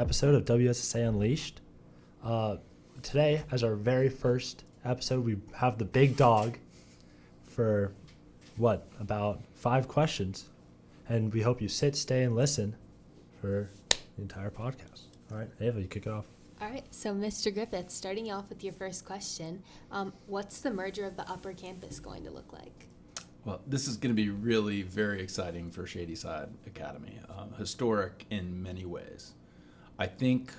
episode of WSSA Unleashed. Today, as our very first episode, we have the big dog for, about 5 questions. And we hope you sit, stay, and listen for the entire podcast. All right, Ava, you kick it off. All right, so Mr. Griffith, starting off with your first question, what's the merger of the upper campus going to look like? Well, this is going to be really very exciting for Shadyside Academy, historic in many ways. I think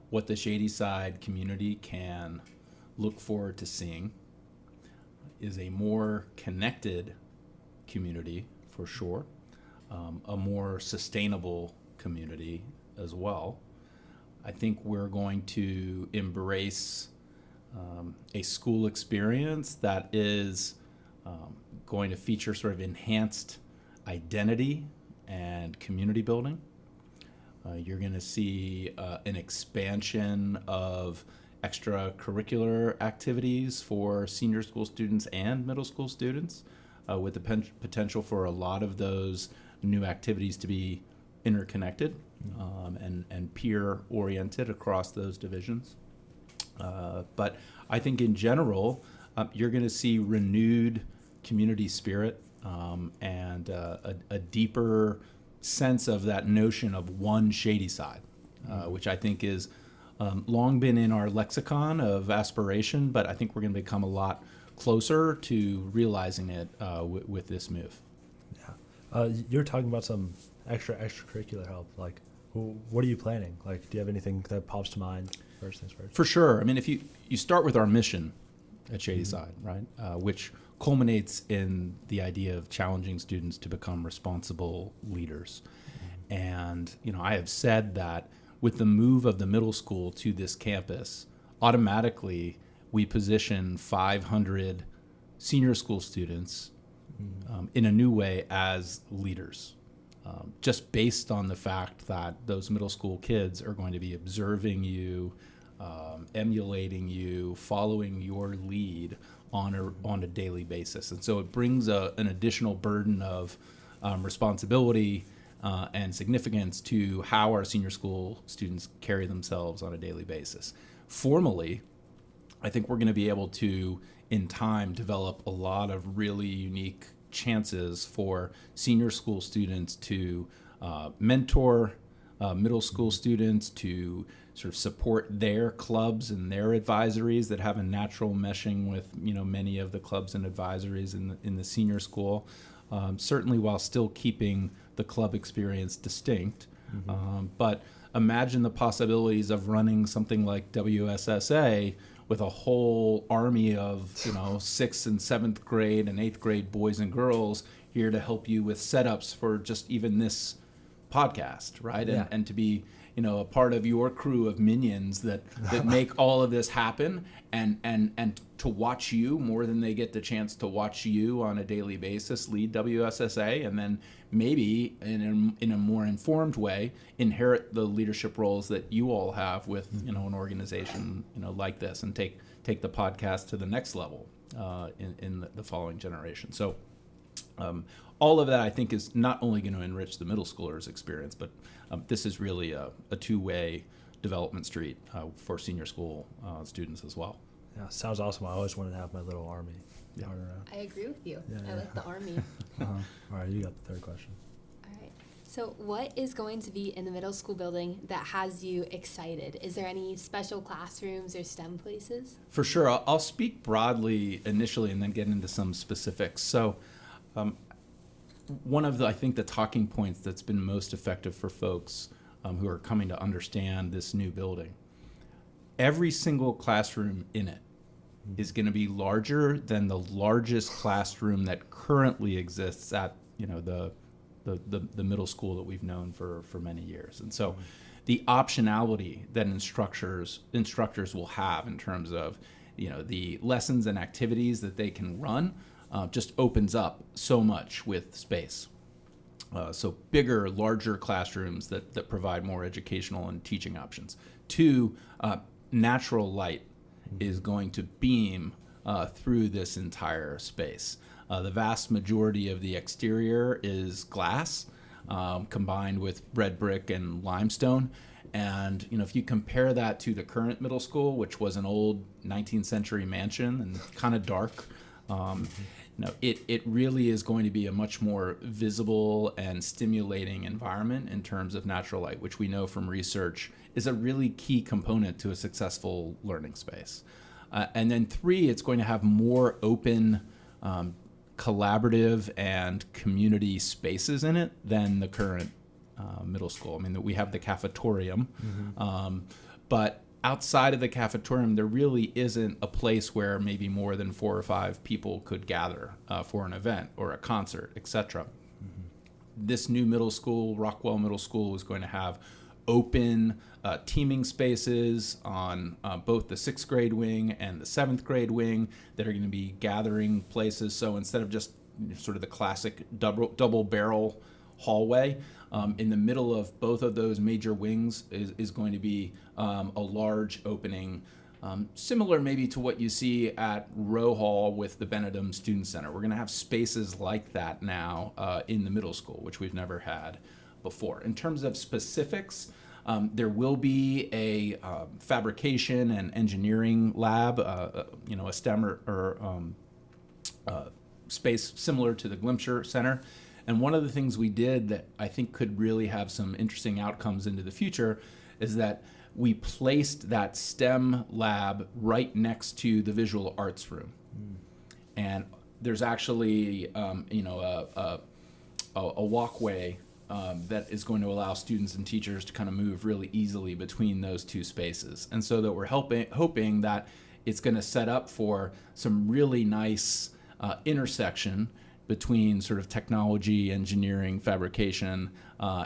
what the Shadyside community can look forward to seeing is a more connected community, for sure, a more sustainable community as well. I think we're going to embrace a school experience that is going to feature sort of enhanced identity and community building. You're going to see an expansion of extracurricular activities for senior school students and middle school students, with the potential for a lot of those new activities to be interconnected and peer-oriented across those divisions. But I think in general, you're going to see renewed community spirit and a deeper sense of that notion of one Shadyside, which I think is long been in our lexicon of aspiration, but I think we're going to become a lot closer to realizing it with this move. Yeah. You're talking about some extracurricular help. Like, what are you planning? Like, do you have anything that pops to mind? First things first. For sure. I mean, if you start with our mission at Shadyside, right, which culminates in the idea of challenging students to become responsible leaders. And, I have said that with the move of the middle school to this campus, automatically we position 500 senior school students in a new way as leaders, just based on the fact that those middle school kids are going to be observing you, emulating you, following your lead on a daily basis. And so it brings an additional burden of responsibility and significance to how our senior school students carry themselves on a daily basis. Formally, I think we're going to be able to, in time, develop a lot of really unique chances for senior school students to mentor middle school students, to sort of support their clubs and their advisories that have a natural meshing with many of the clubs and advisories in the senior school, certainly while still keeping the club experience distinct. But imagine the possibilities of running something like WSSA with a whole army of 6th and 7th grade and 8th grade boys and girls here to help you with setups for just even this podcast, right? Yeah. And to be a part of your crew of minions that make all of this happen, and to watch you more than they get the chance to watch you on a daily basis lead WSSA, and then maybe in a more informed way inherit the leadership roles that you all have with an organization like this, and take the podcast to the next level in the following generation. So all of that, I think, is not only going to enrich the middle schoolers' experience, but this is really a two-way development street for senior school students as well. Yeah, sounds awesome. I always wanted to have my little army. Yeah. I agree with you. Yeah, I like the army. All right, you got the third question. All right. So what is going to be in the middle school building that has you excited? Is there any special classrooms or STEM places? For sure. I'll speak broadly initially and then get into some specifics. So one of the talking points that's been most effective for folks who are coming to understand this new building, every single classroom in it is going to be larger than the largest classroom that currently exists at the middle school that we've known for many years. And so the optionality that instructors will have in terms of the lessons and activities that they can run just opens up so much with space. So bigger, larger classrooms that provide more educational and teaching options. 2, natural light is going to beam through this entire space. The vast majority of the exterior is glass, combined with red brick and limestone. And if you compare that to the current middle school, which was an old 19th century mansion and kind of dark, it really is going to be a much more visible and stimulating environment in terms of natural light, which we know from research is a really key component to a successful learning space. And then 3, it's going to have more open, collaborative and community spaces in it than the current middle school. I mean, we have the cafetorium, but outside of the cafetorium, there really isn't a place where maybe more than 4 or 5 people could gather for an event or a concert, etc. This new middle school, Rockwell Middle School, is going to have open teaming spaces on both the 6th grade wing and the 7th grade wing that are going to be gathering places. So instead of just sort of the classic double barrel hallway, in the middle of both of those major wings is going to be a large opening, similar maybe to what you see at Row Hall with the Benedum Student Center. We're going to have spaces like that now in the middle school, which we've never had before. In terms of specifics, there will be a fabrication and engineering lab, a STEM or space similar to the Glimcher Center. And one of the things we did that I think could really have some interesting outcomes into the future is that we placed that STEM lab right next to the visual arts room. And there's actually, a walkway that is going to allow students and teachers to kind of move really easily between those 2 spaces. And so that we're hoping that it's going to set up for some really nice intersection between sort of technology, engineering, fabrication,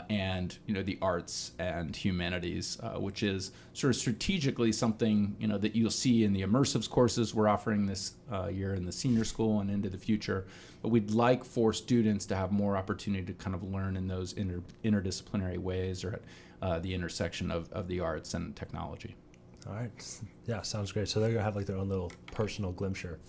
and the arts and humanities, which is sort of strategically something that you'll see in the immersives courses we're offering this year in the senior school and into the future. But we'd like for students to have more opportunity to kind of learn in those interdisciplinary ways or at the intersection of the arts and technology. All right. Yeah, sounds great. So they're going to have like their own little personal Glimcher.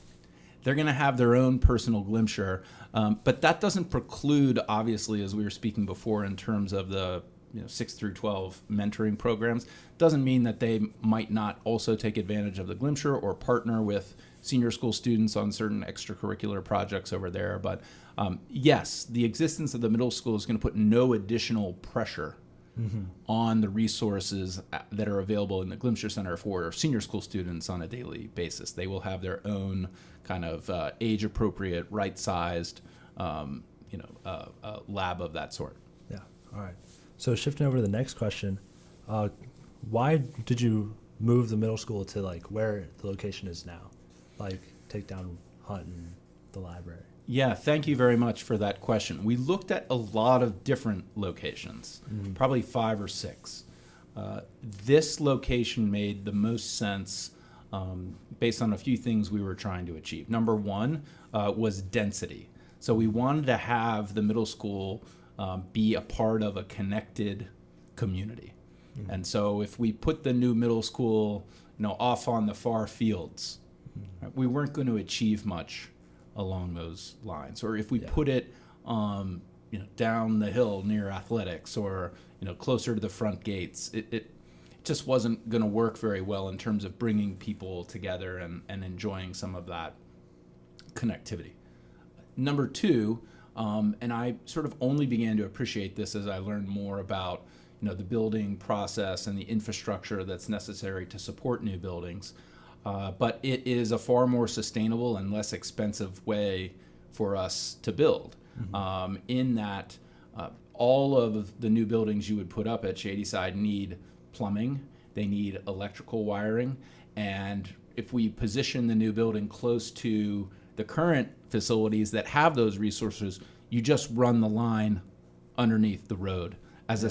They're going to have their own personal Glimcher, but that doesn't preclude, obviously, as we were speaking before, in terms of the 6 through 12 mentoring programs, doesn't mean that they might not also take advantage of the Glimcher or partner with senior school students on certain extracurricular projects over there. But yes, the existence of the middle school is going to put no additional pressure on the resources that are available in the Glimcher Center for senior school students on a daily basis. They will have their own kind of age-appropriate, right-sized, lab of that sort. Yeah. All right. So shifting over to the next question, why did you move the middle school to like where the location is now, like take down Hunt and the library? Yeah, thank you very much for that question. We looked at a lot of different locations, probably 5 or 6. This location made the most sense based on a few things we were trying to achieve. Number 1 was density. So we wanted to have the middle school be a part of a connected community. And so if we put the new middle school off on the far fields, right, we weren't going to achieve much along those lines. Or if we put it down the hill near athletics or closer to the front gates, it just wasn't going to work very well in terms of bringing people together and enjoying some of that connectivity. Number 2, and I sort of only began to appreciate this as I learned more about the building process and the infrastructure that's necessary to support new buildings. But it is a far more sustainable and less expensive way for us to build. In that all of the new buildings you would put up at Shadyside need plumbing, they need electrical wiring, and if we position the new building close to the current facilities that have those resources, you just run the line underneath the road as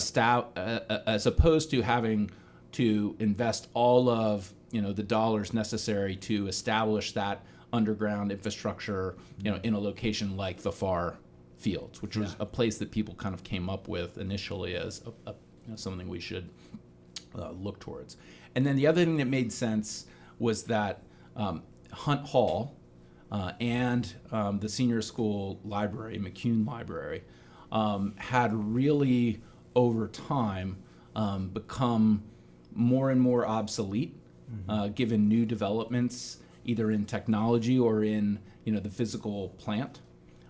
opposed to having to invest all of the dollars necessary to establish that underground infrastructure, in a location like the far fields, which was a place that people kind of came up with initially as something we should look towards. And then the other thing that made sense was that Hunt Hall and the senior school library, McCune Library, had really over time become more and more obsolete, given new developments, either in technology or in the physical plant.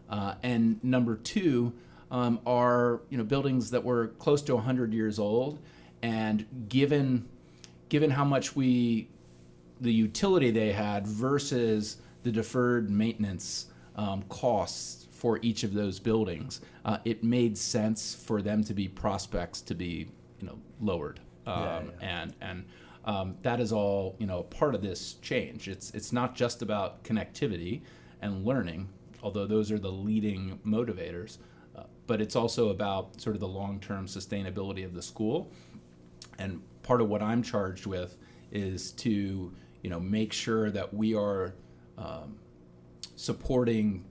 And number two are buildings that were close to 100 years old, and given how much the utility they had versus the deferred maintenance costs for each of those buildings, it made sense for them to be prospects to be lowered. And that is all a part of this change. It's not just about connectivity and learning, although those are the leading motivators, but it's also about sort of the long-term sustainability of the school. And part of what I'm charged with is to make sure that we are supporting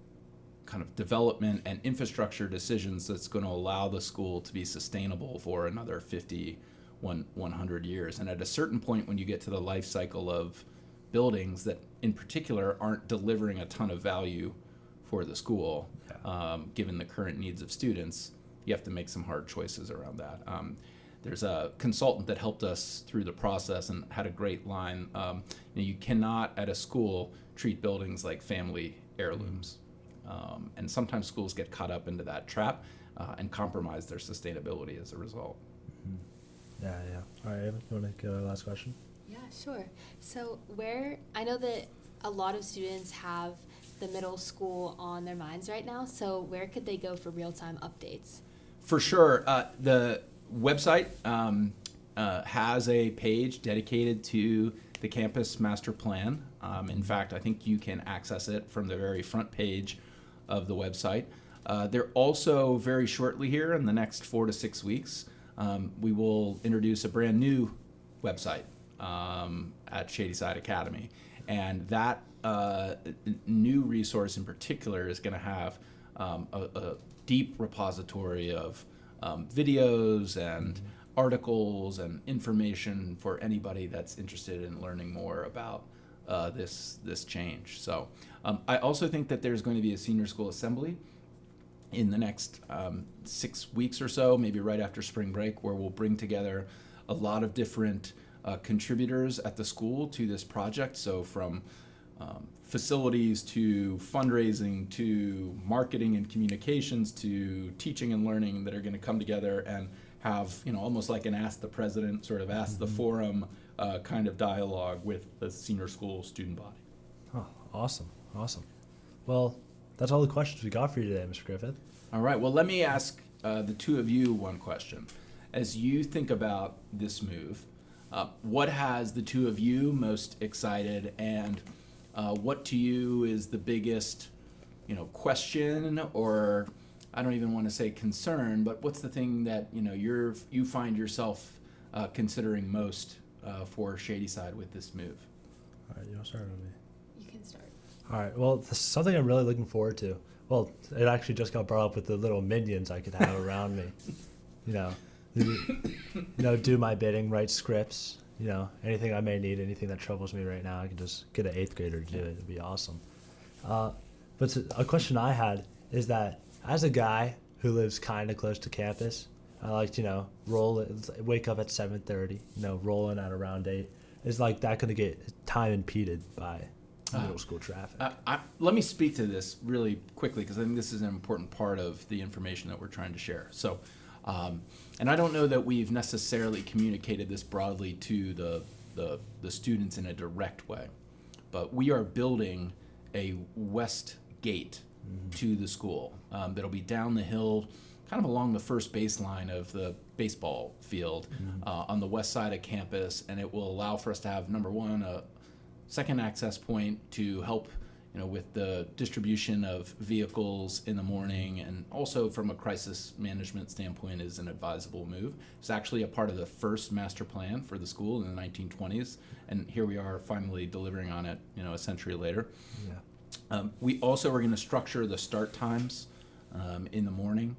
kind of development and infrastructure decisions that's going to allow the school to be sustainable for another 50, 100 years. And at a certain point, when you get to the life cycle of buildings that in particular aren't delivering a ton of value for the school, given the current needs of students, you have to make some hard choices around that. There's a consultant that helped us through the process and had a great line. You cannot at a school treat buildings like family heirlooms. And sometimes schools get caught up into that trap and compromise their sustainability as a result. Yeah. All right, Ava, you want to go to the last question? Yeah, sure. So I know that a lot of students have the middle school on their minds right now, so where could they go for real-time updates? For sure. The website has a page dedicated to the campus master plan. In fact, I think you can access it from the very front page of the website. They're also very shortly here in the next 4 to 6 weeks, we will introduce a brand new website at Shadyside Academy. And that new resource in particular is going to have a deep repository of videos and articles and information for anybody that's interested in learning more about this change. So I also think that there's going to be a senior school assembly in the next 6 weeks or so, maybe right after spring break, where we'll bring together a lot of different contributors at the school to this project. So from facilities to fundraising to marketing and communications to teaching and learning that are going to come together and have, almost like an Ask the President, sort of Ask the Forum kind of dialogue with the senior school student body. Oh, awesome. Well, that's all the questions we got for you today, Mr. Griffith. All right. Well, let me ask the two of you one question. As you think about this move, what has the two of you most excited, and what to you is the biggest, question, or I don't even want to say concern, but what's the thing that you find yourself considering most for Shadyside with this move? All right, you want to start with me? You can start. All right. Well, this is something I'm really looking forward to. Well, it actually just got brought up with the little minions I could have around me. Do my bidding, write scripts. Anything I may need, anything that troubles me right now, I can just get an 8th grader to do it. It'd be awesome. But a question I had is that as a guy who lives kind of close to campus, I like to, wake up at 7:30, roll in at around 8. Is like that going to get time impeded by middle school traffic? Let me speak to this really quickly, because I think this is an important part of the information that we're trying to share. So, and I don't know that we've necessarily communicated this broadly to the students in a direct way, but we are building a west gate to the school that'll be down the hill, kind of along the first baseline of the baseball field on the west side of campus, and it will allow for us to have, number one, a second access point to help with the distribution of vehicles in the morning, and also from a crisis management standpoint is an advisable move. It's actually a part of the first master plan for the school in the 1920s, and here we are finally delivering on it a century later. We also are going to structure the start times in the morning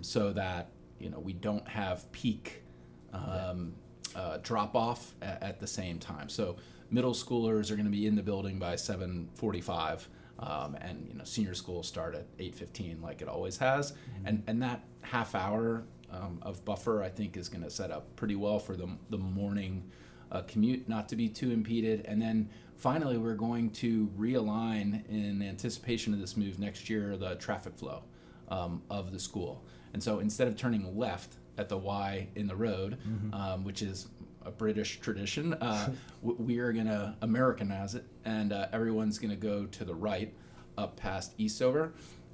so that we don't have peak drop off at the same time. So middle schoolers are going to be in the building by 7:45, and senior school start at 8:15 like it always has, and that half hour of buffer, I think, is going to set up pretty well for the morning commute, not to be too impeded. And then finally, we're going to realign, in anticipation of this move next year, the traffic flow of the school. And so instead of turning left at the Y in the road, which is a British tradition, we are going to Americanize it, and everyone's going to go to the right up past Eastover.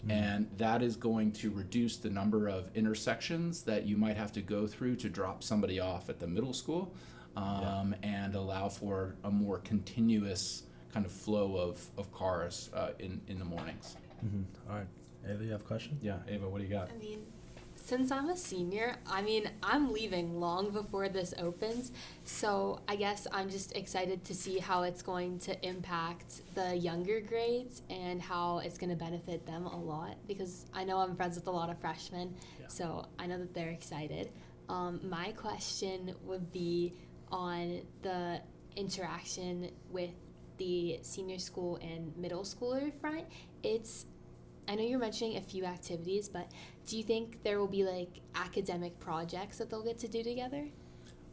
And that is going to reduce the number of intersections that you might have to go through to drop somebody off at the middle school, and allow for a more continuous kind of flow of cars in the mornings. All right. Ava, you have a question? Yeah, Ava, what do you got? I mean, since I'm a senior, I'm leaving long before this opens, so I guess I'm just excited to see how it's going to impact the younger grades and how it's going to benefit them a lot, because I know I'm friends with a lot of freshmen, so I know that they're excited. My question would be on the interaction with the senior school and middle schooler front. I know you're mentioning a few activities, but do you think there will be like academic projects that they'll get to do together?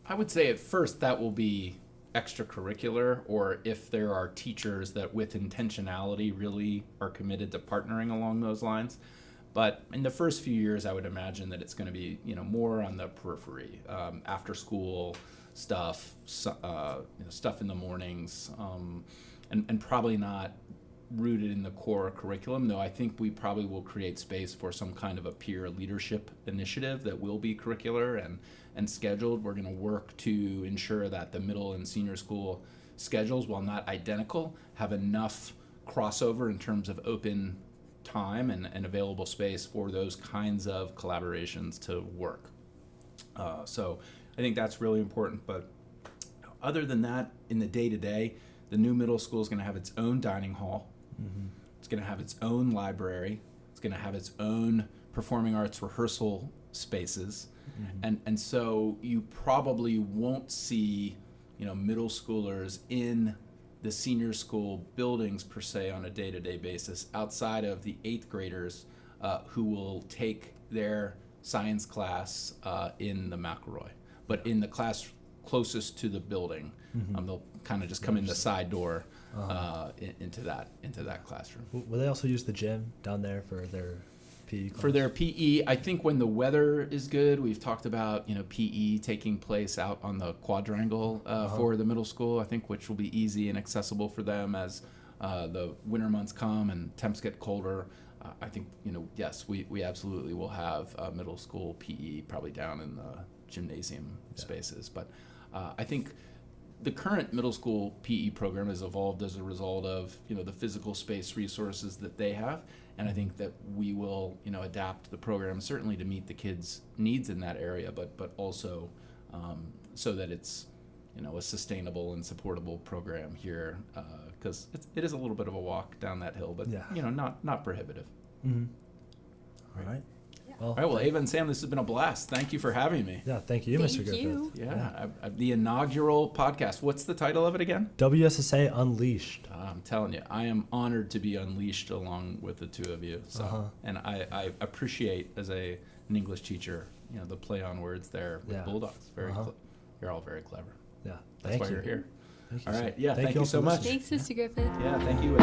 I would say at first that will be extracurricular, or if there are teachers that with intentionality really are committed to partnering along those lines. But in the first few years, I would imagine that it's going to be, more on the periphery, after school stuff, stuff in the mornings, and probably not rooted in the core curriculum, though I think we probably will create space for some kind of a peer leadership initiative that will be curricular and scheduled. We're going to work to ensure that the middle and senior school schedules, while not identical, have enough crossover in terms of open time and available space for those kinds of collaborations to work. So I think that's really important. But other than that, in the day-to-day, the new middle school is going to have its own dining hall. It's going to have its own library. It's going to have its own performing arts rehearsal spaces. And so you probably won't see, middle schoolers in the senior school buildings per se on a day-to-day basis, outside of the 8th graders who will take their science class in the McElroy. But in the class closest to the building, they'll kind of just come in the side door into that classroom. Will they also use the gym down there for their PE class? For their PE, I think when the weather is good, we've talked about PE taking place out on the quadrangle for the middle school, I think, which will be easy and accessible for them as the winter months come and temps get colder. I think yes, we absolutely will have middle school PE probably down in the gymnasium spaces, but I think the current middle school PE program has evolved as a result of the physical space resources that they have, and I think that we will adapt the program certainly to meet the kids' needs in that area, but also so that it's a sustainable and supportable program here, because it is a little bit of a walk down that hill, but not prohibitive. All right. All right, well, Ava and Sam, this has been a blast. Thank you for having me. Yeah, thank you, Mr. Griffith. You. Yeah. The inaugural podcast. What's the title of it again? WSSA Unleashed. I'm telling you, I am honored to be unleashed along with the two of you. So, and I appreciate, as an English teacher, the play on words there with Bulldogs. You're all very clever. Yeah, That's why you're here. Thank you, all right, sir. Thank you so much. Thanks, Mr. Griffith. Yeah, thank you.